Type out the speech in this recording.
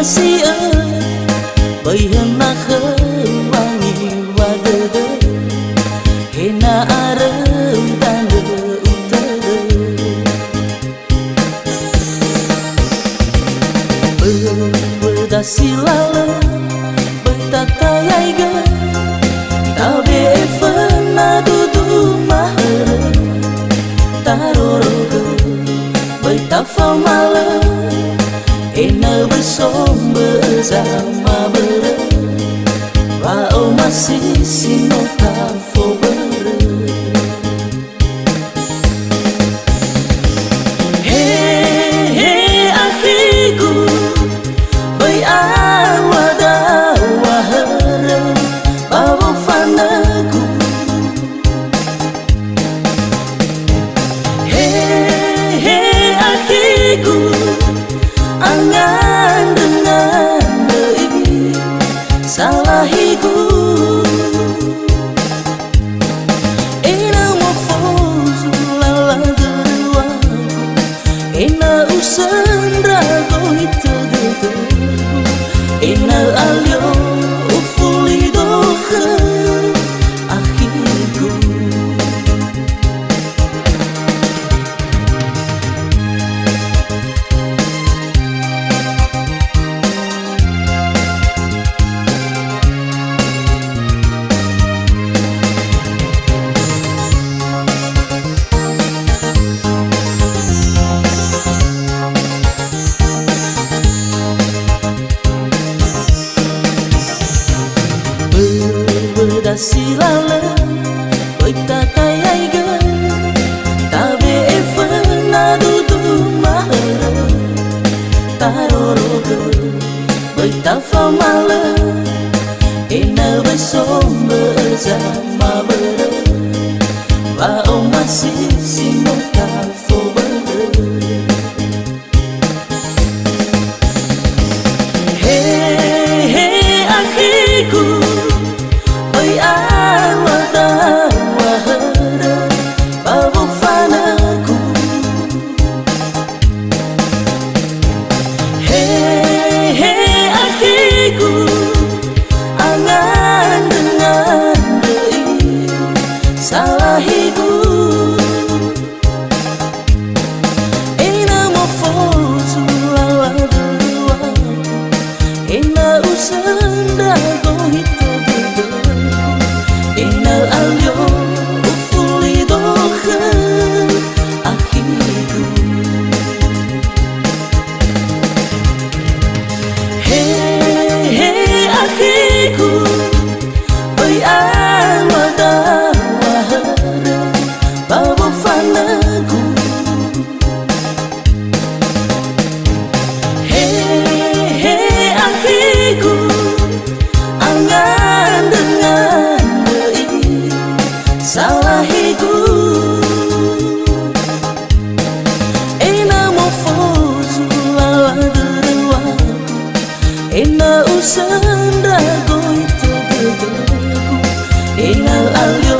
masih bởi hơn mà khơi wangi wadada hena arem tanda utara berdasi lala bertatayai ga tabe fana dudu mahara taroroga bertafau malam ena bersama bersama bere Wao masih sinota fo bere Hey akhiku Bai awada wahara Bawa fanaku Hey akhiku Angan dengan dei salahiku Ena mofozu lala geruaku Ena usandra goita dedu Ena alio ufuli doha akhiku berdasi lala bertatayai ga tabe fana dudu mahara taroroga bertafau malam ena bersama bersama bere Wao masih sinota fo bere Hey akhiku Oi awada wahara babu fanaku Hey akhiku angan dengan dei salahiku Ena mofozu lala geruaku Ena usandra goita Ena alio ufuli doha akhiku Hey akhiku Oi awada wahara babu fanaku Hey akhiku angan dengan salahiku Ena mofozu lala geruaku Ena usandra goita dedu Ena alio